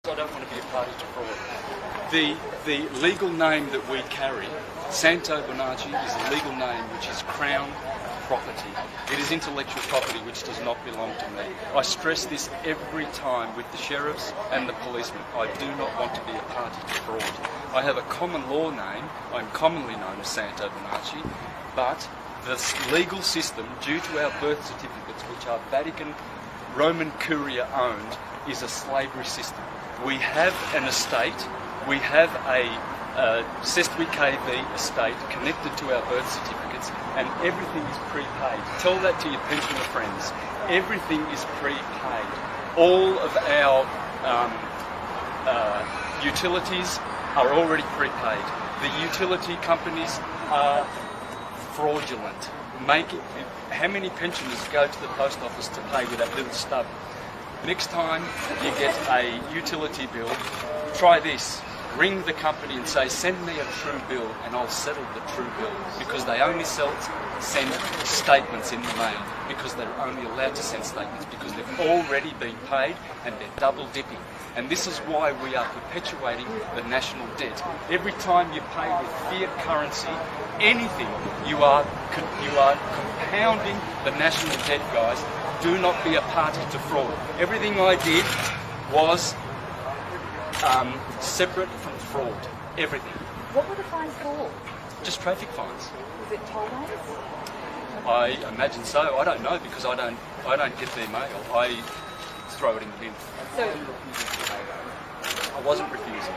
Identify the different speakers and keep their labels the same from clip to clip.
Speaker 1: I don't want to be a party to fraud. The legal name that we carry, Santo Bonacci, is a legal name which is Crown property. It is intellectual property which does not belong to me. I stress this every time with the sheriffs and the policemen. I do not want to be a party to fraud. I have a common law name. I'm commonly known as Santo Bonacci, but the legal system, due to our birth certificates, which are Vatican Roman Curia owned, is a slavery system. We have an estate, we have a Sestwi KV estate connected to our birth certificates, and everything is prepaid. Tell that to your pensioner friends. Everything is prepaid. All of our utilities are already prepaid. The utility companies are fraudulent. How many pensioners go to the post office to pay with that little stub? Next time you get a utility bill, try this. Ring the company and say, send me a true bill and I'll settle the true bill, because they only send statements in the mail, because they're only allowed to send statements because they've already been paid and they're double dipping. And this is why we are perpetuating the national debt. Every time you pay with fiat currency, anything, you are compounding the national debt, guys. Do not be a party to fraud. Everything I did was separate from fraud. Everything.
Speaker 2: What were the fines for?
Speaker 1: Just traffic fines.
Speaker 2: Was it toll days?
Speaker 1: I imagine so. I don't know, because I don't get their mail. I throw it in the bin.
Speaker 2: So
Speaker 1: I wasn't refusing.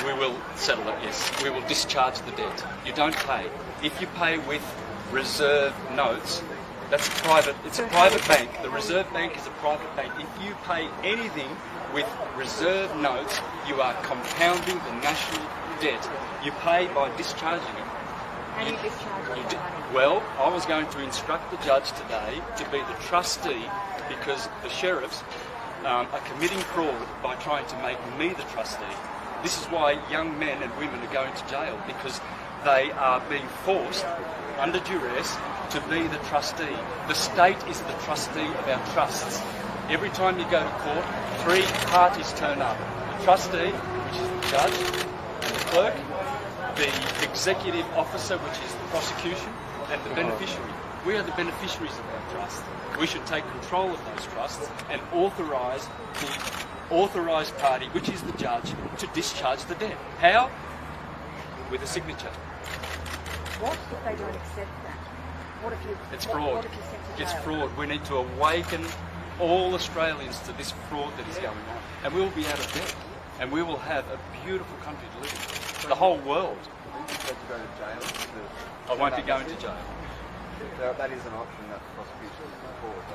Speaker 1: We will settle it, yes. We will discharge the debt. You don't pay. If you pay with reserve notes, that's private. It's a private bank. The Reserve Bank is a private bank. If you pay anything with reserve notes, you are compounding the national debt. You pay by discharging it.
Speaker 2: How do you discharge it?
Speaker 1: Well, I was going to instruct the judge today to be the trustee, because the sheriffs are committing fraud by trying to make me the trustee. This is why young men and women are going to jail, because they are being forced under duress to be the trustee. The state is the trustee of our trusts. Every time you go to court, three parties turn up. The trustee, which is the judge, and the clerk, the executive officer, which is the prosecution, and the beneficiary. We are the beneficiaries of our trust. We should take control of those trusts and authorise the authorised party, which is the judge, to discharge the debt. How? With a signature.
Speaker 2: What if they don't accept that? What if you?
Speaker 1: It's fraud.
Speaker 2: What if you sent to
Speaker 1: It's
Speaker 2: jail?
Speaker 1: fraud. We need to awaken all Australians to this fraud that is going on, and we will be out of debt, and we will have a beautiful country to live in. The whole world.
Speaker 3: You said to go to jail.
Speaker 1: I won't be going to jail.
Speaker 3: That is an option that the prosecution is put forward.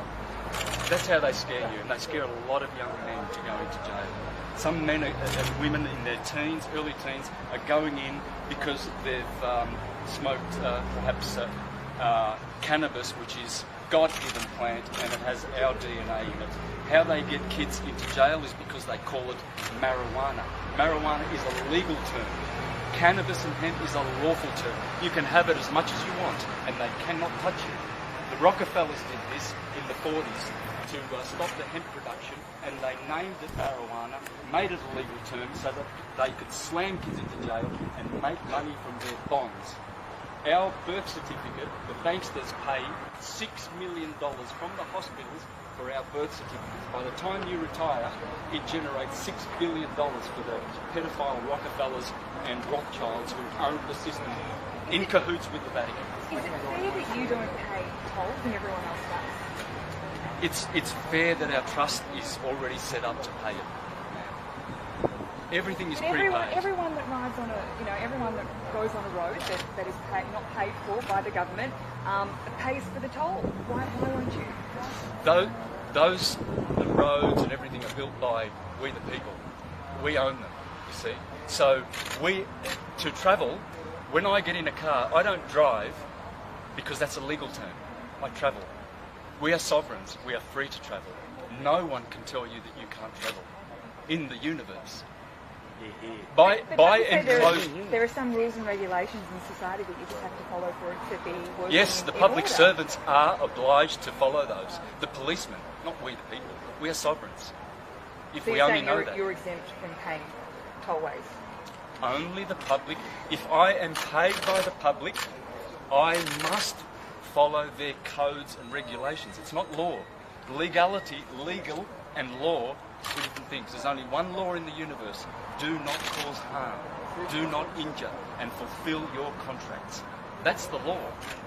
Speaker 1: That's how they scare you, and they scare a lot of young men to go into jail. Some men and women in their teens, early teens, are going in because they've smoked perhaps cannabis, which is God-given plant, and it has our DNA in it. How they get kids into jail is because they call it marijuana. Marijuana is a legal term. Cannabis and hemp is a lawful term. You can have it as much as you want, and they cannot touch you. The Rockefellers did this in the 40s to stop the hemp production, and they named it marijuana, made it a legal term so that they could slam kids into jail and make money from their bonds. Our birth certificate, the banksters pay $6 million from the hospitals for our birth certificates. By the time you retire, it generates $6 billion for the pedophile Rockefellers and Rothschilds who own the system, in cahoots with the Vatican.
Speaker 2: Is it fair that you don't pay tolls and everyone else does?
Speaker 1: It's fair that our trust is already set up to pay it. Everything is prepaid.
Speaker 2: Everyone that rides on everyone that goes on a road that is not paid for by the government pays for the toll. Why won't you?
Speaker 1: Those the roads and everything are built by we the people. We own them, you see. So to travel, when I get in a car, I don't drive because that's a legal term. I travel. We are sovereigns. We are free to travel. No one can tell you that you can't travel in the universe. By
Speaker 2: But
Speaker 1: enclosure.
Speaker 2: there are some rules and regulations in society that you just have to follow for it to be working.
Speaker 1: Yes, the
Speaker 2: in
Speaker 1: public
Speaker 2: order.
Speaker 1: servants are obliged to follow those. The policemen, not we the people. We are sovereigns. If
Speaker 2: So
Speaker 1: we
Speaker 2: you're
Speaker 1: only
Speaker 2: saying
Speaker 1: know that.
Speaker 2: you're exempt from paying tollways.
Speaker 1: Only the public. If I am paid by the public, I must follow their codes and regulations. It's not law. Legality, legal and law, two different things. There's only one law in the universe. Do not cause harm. Do not injure and fulfill your contracts. That's the law.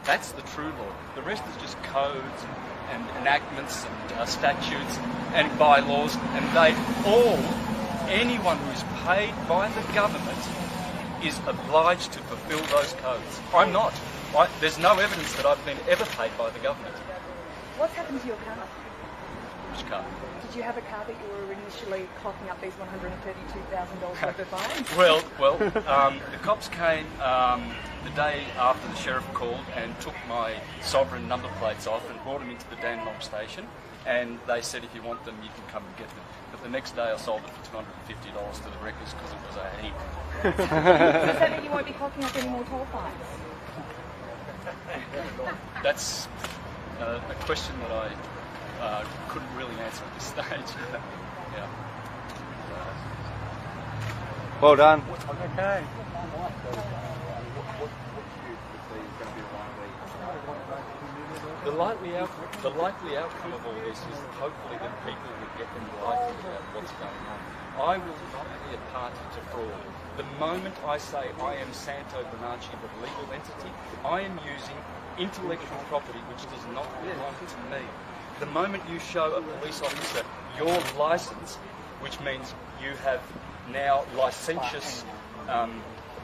Speaker 1: That's the true law. The rest is just codes and enactments and statutes and bylaws, and they all, anyone who's paid by the government is obliged to fulfill those codes. I'm not. There's no evidence that I've been ever paid by the government.
Speaker 2: What's happened to your car?
Speaker 1: Which car?
Speaker 2: Did you have a car that you were initially clocking up these $132,000 worth of fines?
Speaker 1: Well, the cops came the day after the sheriff called and took my sovereign number plates off and brought them into the Dandenong station, and they said if you want them you can come and get them. But the next day I sold it for $250 to the wreckers because it was a heap.
Speaker 2: Does that mean you won't be clocking up any more toll fines?
Speaker 1: That's a question that I couldn't really answer at this stage. Yeah.
Speaker 3: Well done.
Speaker 4: Okay.
Speaker 1: The likely outcome of all this is hopefully that people will get enlightened about what's going on. I will not be a party to fraud. The moment I say I am Santo Bonacci, the legal entity, I am using intellectual property which does not belong to me. The moment you show a police officer your licence, which means you have now licentious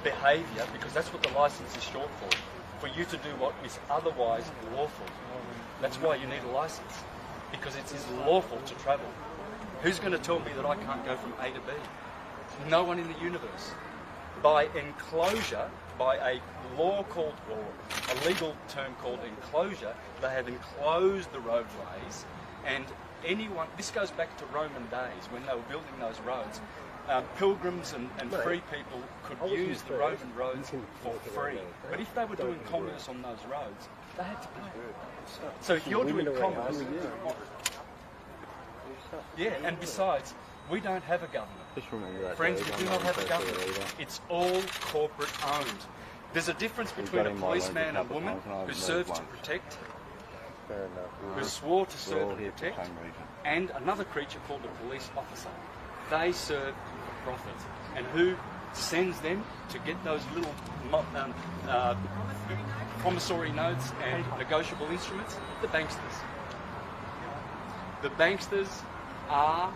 Speaker 1: behaviour, because that's what the licence is short for you to do what is otherwise lawful. That's why you need a licence, because it is lawful to travel. Who's going to tell me that I can't go from A to B? No one in the universe. By enclosure, by a law called, or a legal term called enclosure, they have enclosed the roadways, and anyone, this goes back to Roman days when they were building those roads. Pilgrims and free people could use the Roman roads for free. But if they were doing commerce on those roads, they had to pay. So if you're doing commerce, yeah, and besides, we don't have a government.
Speaker 3: Just remember that.
Speaker 1: Friends, we do not have a government. It's all corporate owned. There's a difference between a policeman and woman who serves to protect,
Speaker 3: Fair enough.
Speaker 1: who swore to
Speaker 3: We're all
Speaker 1: serve to
Speaker 3: here for the
Speaker 1: protect,
Speaker 3: same reason.
Speaker 1: and another creature called a police officer. They serve for profit. And who sends them to get those little promissory notes and negotiable instruments? The banksters. The banksters are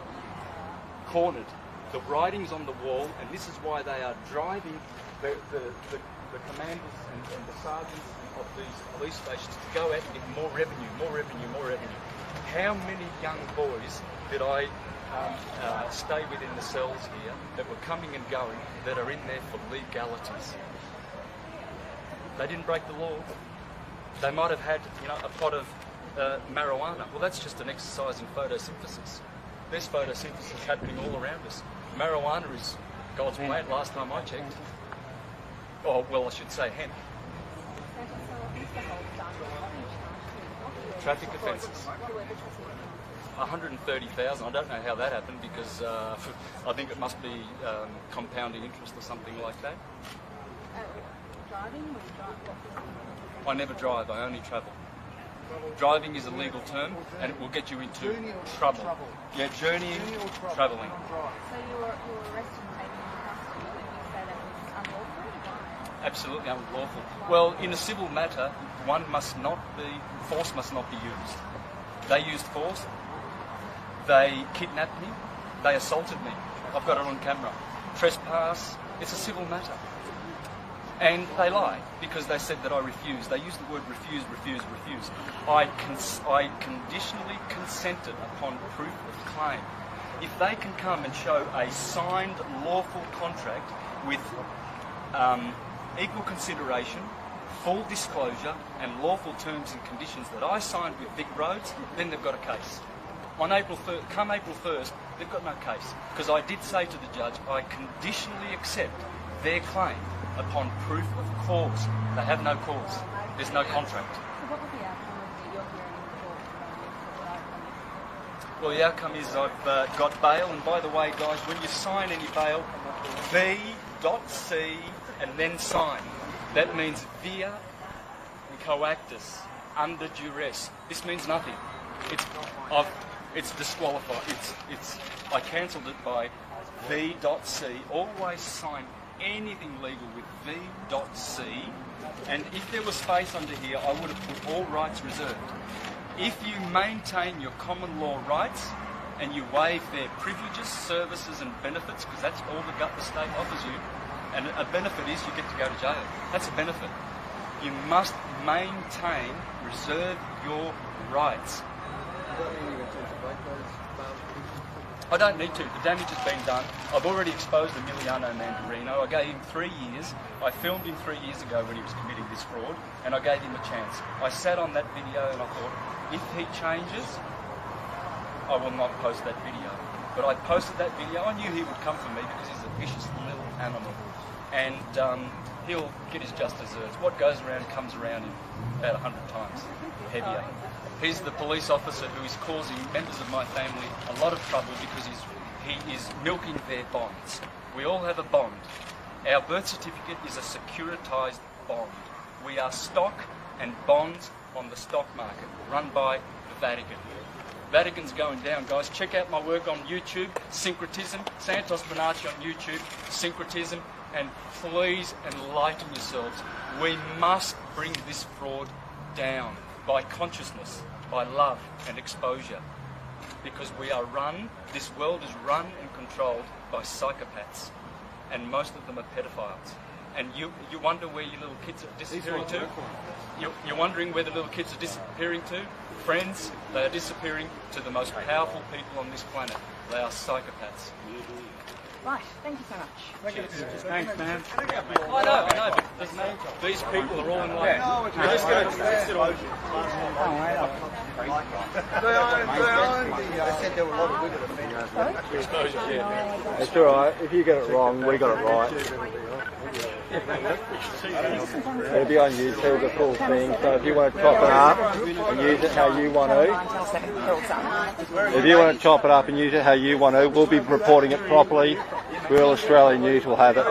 Speaker 1: cornered. The writing's on the wall, and this is why they are driving the commanders and the sergeants of these police stations to go out and get more revenue, more revenue, more revenue. How many young boys did I stay within the cells here that were coming and going that are in there for legalities? They didn't break the law. They might have had, a pot of marijuana. Well, that's just an exercise in photosynthesis. There's photosynthesis happening all around us. Marijuana is God's plant, last time I checked. Oh, well, I should say hemp. Traffic offences. 130,000. I don't know how that happened because I think it must be compounding interest or something like that.
Speaker 2: Driving?
Speaker 1: I never drive, I only travel. Driving is a legal term and it will get you into trouble. Yeah, journeying, travelling.
Speaker 2: So you were arrested and taken into custody when you say that was unlawful?
Speaker 1: Absolutely unlawful. Well, in a civil matter, force must not be used. They used force, they kidnapped me, they assaulted me. I've got it on camera. Trespass, it's a civil matter. And they lie because they said that I refused. They used the word refuse. I conditionally consented upon proof of claim. If they can come and show a signed lawful contract with equal consideration, full disclosure and lawful terms and conditions that I signed with Vic Roads, then they've got a case. on come April 1st, they've got no case. Because I did say to the judge, I conditionally accept their claim upon proof of cause. They have no cause. There's no contract.
Speaker 2: So what will the outcome of your hearing in court tomorrow?
Speaker 1: Well, the outcome is I've got bail, and by the way, guys, when you sign any bail, V.C. and then sign. That means via and coactus, under duress. This means nothing. It's disqualified. I cancelled it by V.C. Always sign anything legal with V.C. And if there was space under here, I would have put all rights reserved. If you maintain your common law rights and you waive their privileges, services and benefits, because that's all the state offers you, and a benefit is you get to go to jail. That's a benefit. You must maintain, reserve your rights. I don't need to. The damage has been done. I've already exposed Emiliano Mandarino. I gave him 3 years. I filmed him 3 years ago when he was committing this fraud, and I gave him a chance. I sat on that video and I thought, if he changes, I will not post that video. But I posted that video. I knew he would come for me because he's a vicious little animal. And he'll get his just desserts. What goes around comes around in about 100 times heavier. He's the police officer who is causing members of my family a lot of trouble because he is milking their bonds. We all have a bond. Our birth certificate is a securitized bond. We are stock and bonds on the stock market, run by the Vatican. Vatican's going down, guys. Check out my work on YouTube, Syncretism, Santos Bonacci on YouTube, Syncretism, and please enlighten yourselves. We must bring this fraud down by consciousness, by love and exposure, because this world is run and controlled by psychopaths, and most of them are pedophiles. And you wonder where your little kids are disappearing to? You're wondering where the little kids are disappearing to? Friends, they are disappearing to the most powerful people on this planet. They are psychopaths.
Speaker 2: Right, thank you so much.
Speaker 4: Thanks, man.
Speaker 1: I know, but these people are all in line.
Speaker 3: We're just going to sit on. They said there were a lot of women offenders.
Speaker 4: It's all right. If you get it wrong, we got it right. It'll be on YouTube, the full thing. So if you want to chop it up and use it how you want to, if you want to chop it up and use it how you want to, we'll be reporting it properly. Real Australian News will have it.